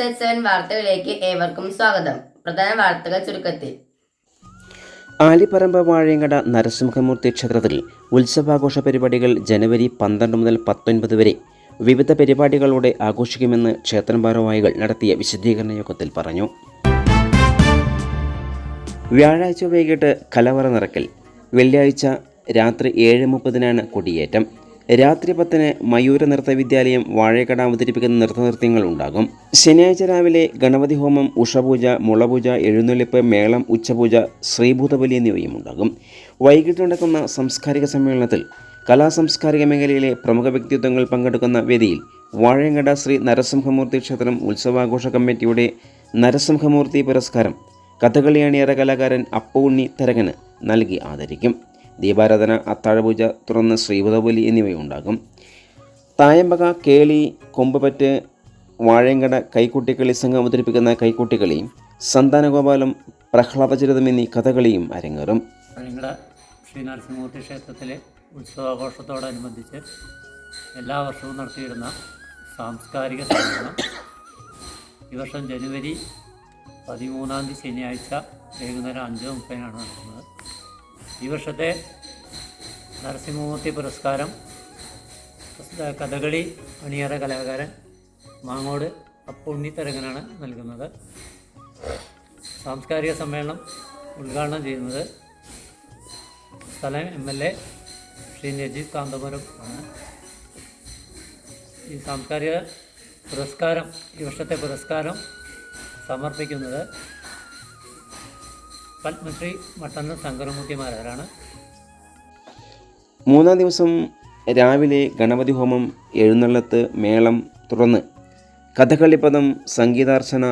7 വാർത്തകളിലേക്ക് ഏവർക്കും സ്വാഗതം. പ്രധാന വാർത്തകൾ ചുരുക്കത്തിൽ. ആലിപ്പറമ്പ് വാഴയങ്കട നരസിംഹമൂർത്തി ക്ഷേത്രത്തിൽ ഉത്സവാഘോഷ പരിപാടികൾ ജനുവരി 12 മുതൽ 19 വരെ വിവിധ പരിപാടികളോടെ ആഘോഷിക്കുമെന്ന് ക്ഷേത്രം ഭാരവാഹികൾ നടത്തിയ വിശദീകരണ യോഗത്തിൽ പറഞ്ഞു. വ്യാഴാഴ്ച വൈകിട്ട് കലവറ നിറക്കൽ, വെള്ളിയാഴ്ച രാത്രി 7:30 കൊടിയേറ്റം, രാത്രി 10 മയൂര നൃത്ത വിദ്യാലയം വാഴയങ്കട അവതരിപ്പിക്കുന്ന നൃത്തനൃത്യങ്ങൾ ഉണ്ടാകും. ശനിയാഴ്ച രാവിലെ ഗണപതി ഹോമം, ഉഷപൂജ, മുളപൂജ, എഴുന്നള്ളിപ്പ്, മേളം, ഉച്ചപൂജ, ശ്രീഭൂതബലി എന്നിവയും ഉണ്ടാകും. വൈകിട്ട് നടക്കുന്ന സാംസ്കാരിക സമ്മേളനത്തിൽ കലാസാംസ്കാരിക മേഖലയിലെ പ്രമുഖ വ്യക്തിത്വങ്ങൾ പങ്കെടുക്കുന്ന വേദിയിൽ വാഴയങ്കട ശ്രീ നരസിംഹമൂർത്തി ക്ഷേത്രം ഉത്സവാഘോഷ കമ്മിറ്റിയുടെ നരസിംഹമൂർത്തി പുരസ്കാരം കഥകളി അണിയറ കലാകാരൻ അപ്പുണ്ണി തരകന് നൽകി ആദരിക്കും. ദീപാരാധന, അത്താഴപൂജ, തുടർന്ന് ശ്രീഭൂതബലി എന്നിവയുണ്ടാകും. തായമ്പക, കേളി, കൊമ്പുപറ്റ്, വാഴയങ്കട കൈക്കുട്ടിക്കളി സംഘം അവതരിപ്പിക്കുന്ന കൈക്കുട്ടിക്കളി, സന്താനഗോപാലം, പ്രഹ്ലാദചരിതം എന്നീ കഥകളിയും അരങ്ങേറും. വാഴയങ്കട ശ്രീ നരസിംഹമൂർത്തി ക്ഷേത്രത്തിലെ ഉത്സവാഘോഷത്തോടനുബന്ധിച്ച് എല്ലാ വർഷവും നടത്തിയിരുന്ന സാംസ്കാരിക സമ്മേളനം ഈ വർഷം ജനുവരി 13 ശനിയാഴ്ച വൈകുന്നേരം 5:30 നടക്കുന്നത്. ഈ വർഷത്തെ നരസിംഹമൂർത്തി പുരസ്കാരം കഥകളി അണിയറ കലാകാരൻ മാങ്ങോട് അപ്പുണ്ണി തരകനാണ് നൽകുന്നത്. സാംസ്കാരിക സമ്മേളനം ഉദ്ഘാടനം ചെയ്യുന്നത് സ്ഥലം MLA ശ്രീ നജീബ് കാന്തപുരം ആണ്. ഈ സാംസ്കാരിക പുരസ്കാരം, ഈ വർഷത്തെ പുരസ്കാരം സമർപ്പിക്കുന്നത് പത്മശ്രീ മട്ടന്നൂർ ശങ്കരമൂർത്തിമാരാണ്. 3-ാം ദിവസം രാവിലെ ഗണപതി ഹോമം, എഴുന്നള്ളത്ത്, മേളം, തുടർന്ന് കഥകളിപ്പദം, സംഗീതാർച്ചന,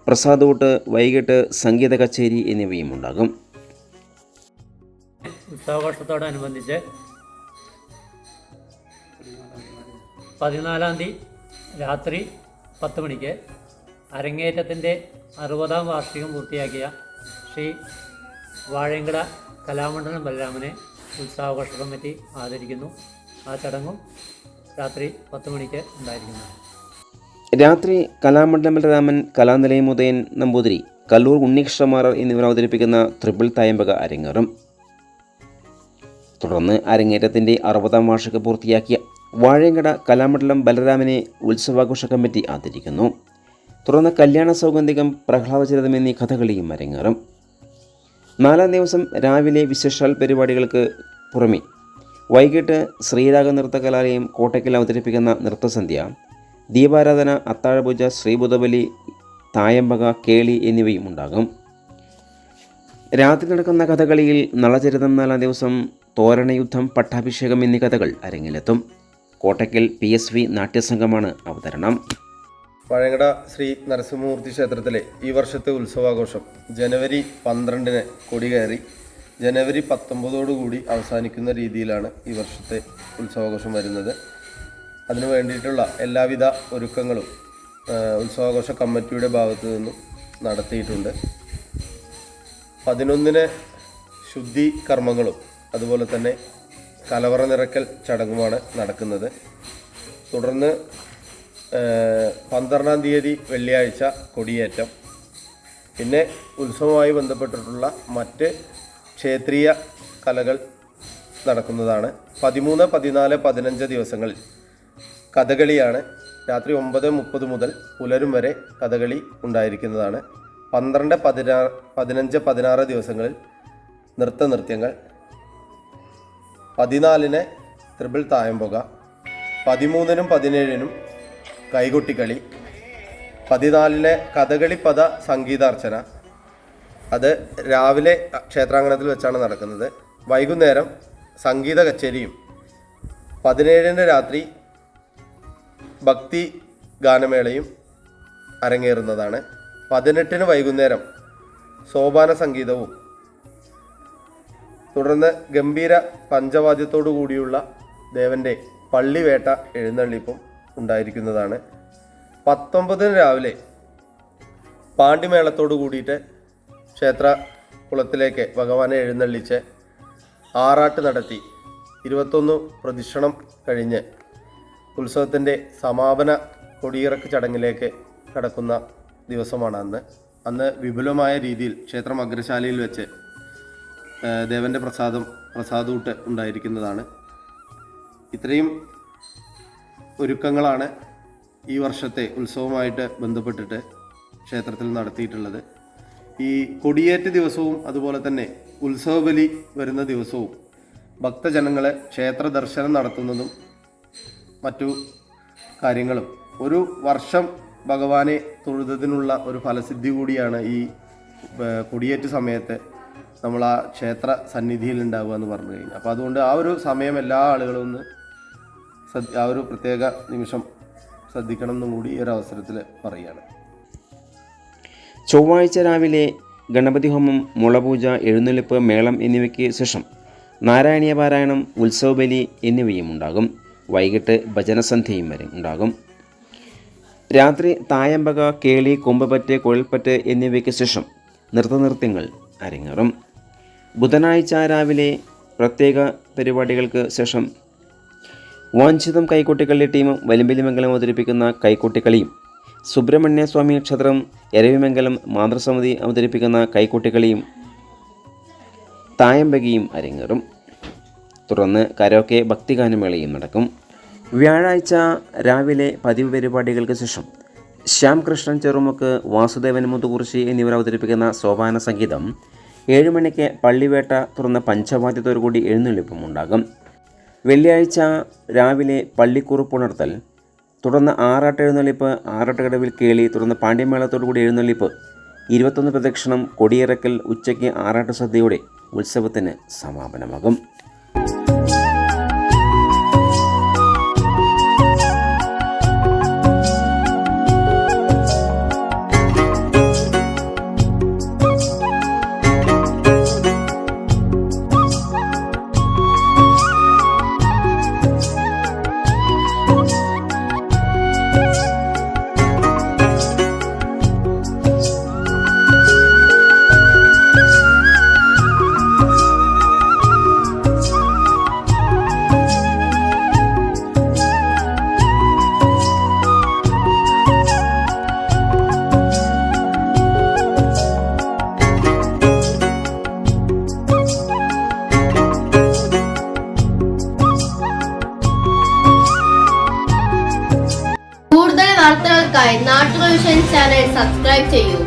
പ്രസാദൂട്ട്, വൈകിട്ട് സംഗീത കച്ചേരി എന്നിവയും ഉണ്ടാകും. ഉത്സവാഘോഷത്തോടനുബന്ധിച്ച് 14 തീയതി രാത്രി 10 മണിക്ക് അരങ്ങേറ്റത്തിൻ്റെ 60-ാം വാർഷികം പൂർത്തിയാക്കിയ ശ്രീ വാഴയങ്കട കലാമണ്ഡലം ബലരാമനെ ഉത്സവാഘോഷ കമ്മിറ്റി ആദരിക്കുന്നു. ആ ചടങ്ങും രാത്രി 10 മണിക്ക് ഉണ്ടായിരിക്കുന്നതാണ്. രാത്രി കലാമണ്ഡലം ബലരാമൻ, കലാനിലയം ഉദയൻ നമ്പൂതിരി, കല്ലൂർ ഉണ്ണികൃഷ്ണമാർ എന്നിവർ അവതരിപ്പിക്കുന്ന ത്രിപിൾ തായമ്പക അരങ്ങേറും. തുടർന്ന് അരങ്ങേറ്റത്തിൻ്റെ 60-ാം വാർഷികം പൂർത്തിയാക്കിയ വാഴയങ്കട കലാമണ്ഡലം ബലരാമനെ ഉത്സവാഘോഷ കമ്മിറ്റി ആദരിക്കുന്നു. തുടർന്ന് കല്യാണ സൗഗന്ധികം, പ്രഹ്ലാദചരിതം എന്നീ കഥകളിയും അരങ്ങേറും. 4-ാം ദിവസം രാവിലെ വിശേഷാൽ പരിപാടികൾക്ക് പുറമെ വൈകിട്ട് ശ്രീരാഗ നൃത്ത കലാലയം കോട്ടയ്ക്കൽ അവതരിപ്പിക്കുന്ന നൃത്തസന്ധ്യ, ദീപാരാധന, അത്താഴപൂജ, ശ്രീഭൂതബലി, തായമ്പക, കേളി എന്നിവയും ഉണ്ടാകും. രാത്രി നടക്കുന്ന കഥകളിയിൽ നളചരിതം, 4-ാം ദിവസം തോരണയുദ്ധം, പട്ടാഭിഷേകം എന്നീ കഥകൾ അരങ്ങിലെത്തും. കോട്ടയ്ക്കൽ PSV നാട്യസംഘമാണ് അവതരണം. വാഴയങ്കട ശ്രീ നരസിംഹമൂർത്തി ക്ഷേത്രത്തിലെ ഈ വർഷത്തെ ഉത്സവാഘോഷം ജനുവരി 12 കൊടി കയറി ജനുവരി 19 അവസാനിക്കുന്ന രീതിയിലാണ് ഈ വർഷത്തെ ഉത്സവാഘോഷം വരുന്നത്. അതിനു വേണ്ടിയിട്ടുള്ള എല്ലാവിധ ഒരുക്കങ്ങളും ഉത്സവാഘോഷ കമ്മിറ്റിയുടെ ഭാഗത്തു നിന്നും നടത്തിയിട്ടുണ്ട്. 11 ശുദ്ധി കർമ്മങ്ങളും അതുപോലെ തന്നെ കലവറ നിറക്കൽ ചടങ്ങുമാണ് നടക്കുന്നത്. തുടർന്ന് 12-ാം തീയതി വെള്ളിയാഴ്ച കൊടിയേറ്റം, പിന്നെ ഉത്സവവുമായി ബന്ധപ്പെട്ടിട്ടുള്ള മറ്റ് ക്ഷേത്രീയ കലകൾ നടക്കുന്നതാണ്. 13, 14, 15 ദിവസങ്ങളിൽ കഥകളിയാണ്. രാത്രി 9:30 മുതൽ പുലരും വരെ കഥകളി ഉണ്ടായിരിക്കുന്നതാണ്. 12, 15, 16 ദിവസങ്ങളിൽ നൃത്തനൃത്യങ്ങൾ, 14 ത്രിപിൾ തായമ്പക, 13-നും 17-നും കൈകൊട്ടിക്കളി, 14 കഥകളിപ്പദ സംഗീതാർച്ചന. അത് രാവിലെ ക്ഷേത്രാങ്കണത്തിൽ വെച്ചാണ് നടക്കുന്നത്. വൈകുന്നേരം സംഗീത കച്ചേരിയും, 17 രാത്രി ഭക്തി ഗാനമേളയും അരങ്ങേറുന്നതാണ്. 18 വൈകുന്നേരം സോപാന സംഗീതവും തുടർന്ന് ഗംഭീര പഞ്ചവാദ്യത്തോടു കൂടിയുള്ള ദേവൻ്റെ പള്ളിവേട്ട എഴുന്നള്ളിപ്പും ഉണ്ടായിരിക്കുന്നതാണ്. 19 രാവിലെ പാണ്ടിമേളത്തോടു കൂടിയിട്ട് ക്ഷേത്ര കുളത്തിലേക്ക് ഭഗവാനെ എഴുന്നള്ളിച്ച് ആറാട്ട് നടത്തി 21 പ്രദക്ഷിണം കഴിഞ്ഞ് ഉത്സവത്തിൻ്റെ സമാപന കൊടിയിറക്ക് ചടങ്ങിലേക്ക് കടക്കുന്ന ദിവസമാണ് അന്ന് വിപുലമായ രീതിയിൽ ക്ഷേത്രം അഗ്രശാലയിൽ വെച്ച് ദേവൻ്റെ പ്രസാദൂട്ട് ഉണ്ടായിരിക്കുന്നതാണ്. ഇത്രയും ഒരുക്കങ്ങളാണ് ഈ വർഷത്തെ ഉത്സവമായിട്ട് ബന്ധപ്പെട്ടിട്ട് ക്ഷേത്രത്തിൽ നടത്തിയിട്ടുള്ളത്. ഈ കൊടിയേറ്റ് ദിവസവും അതുപോലെ തന്നെ ഉത്സവബലി വരുന്ന ദിവസവും ഭക്തജനങ്ങളെ ക്ഷേത്ര ദർശനം നടത്തുന്നതും മറ്റു കാര്യങ്ങളും ഒരു വർഷം ഭഗവാനെ തൊഴുതതിനുള്ള ഒരു ഫലസിദ്ധി കൂടിയാണ് ഈ കൊടിയേറ്റ് സമയത്ത് നമ്മൾ ആ ക്ഷേത്ര സന്നിധിയിൽ ഉണ്ടാവുക എന്ന് പറഞ്ഞു കഴിഞ്ഞാൽ. അപ്പോൾ അതുകൊണ്ട് ആ ഒരു സമയം എല്ലാ ആളുകളും ഒന്ന് ആ ഒരു പ്രത്യേക നിമിഷം ശ്രദ്ധിക്കണം എന്നും കൂടി ഈ ഒരു അവസരത്തിൽ പറയുകയാണ്. ചൊവ്വാഴ്ച രാവിലെ ഗണപതി ഹോമം, മുളപൂജ, എഴുന്നള്ളിപ്പ്, മേളം എന്നിവയ്ക്ക് ശേഷം നാരായണീയ പാരായണം, ഉത്സവബലി എന്നിവയും ഉണ്ടാകും. വൈകിട്ട് ഭജനസന്ധ്യയും വരെ ഉണ്ടാകും. രാത്രി തായമ്പക, കേളി, കൊമ്പപ്പറ്റ്, കുഴൽപ്പറ്റ് എന്നിവയ്ക്ക് ശേഷം നൃത്തനൃത്യങ്ങൾ അരങ്ങേറും. ബുധനാഴ്ച രാവിലെ പ്രത്യേക പരിപാടികൾക്ക് ശേഷം വാഞ്ചിതം കൈക്കൊട്ടിക്കളി ടീം വലിമ്പലിമംഗലം അവതരിപ്പിക്കുന്ന കൈക്കൊട്ടിക്കളിയും, സുബ്രഹ്മണ്യ സ്വാമി ക്ഷേത്രം എരവിമംഗലം മാതൃസമിതി അവതരിപ്പിക്കുന്ന കൈക്കൊട്ടിക്കളിയും തായമ്പകയും അരങ്ങേറും. തുടർന്ന് കരോക്കെ ഭക്തിഗാനമേളയും നടക്കും. വ്യാഴാഴ്ച രാവിലെ പതിവ് പരിപാടികൾക്ക് ശേഷം ശ്യാം കൃഷ്ണൻ ചെറുമുക്ക്, വാസുദേവൻ മുതുകുറിശി എന്നിവർ അവതരിപ്പിക്കുന്ന സോപാന സംഗീതം, 7 മണിക്ക് പള്ളിവേട്ട, തുടർന്ന് പഞ്ചവാദ്യത്തോടുകൂടി എഴുന്നള്ളിപ്പും ഉണ്ടാകും. വെള്ളിയാഴ്ച രാവിലെ പള്ളിക്കുറുപ്പുണർത്തൽ, തുടർന്ന് ആറാട്ട് എഴുന്നള്ളിപ്പ്, ആറാട്ടുകടവിൽ കേളി, തുടർന്ന് പാണ്ഡ്യമേളത്തോടുകൂടി എഴുന്നള്ളിപ്പ്, 21 പ്രദക്ഷിണം, കൊടിയിറക്കൽ, ഉച്ചയ്ക്ക് ആറാട്ട് സദ്യയോടെ ഉത്സവത്തിന് സമാപനമാകും. കൂടുതൽ വാർത്തകൾക്കായി നാട്ടുകൾ വിഷൻ ചാനൽ സബ്സ്ക്രൈബ് ചെയ്യൂ.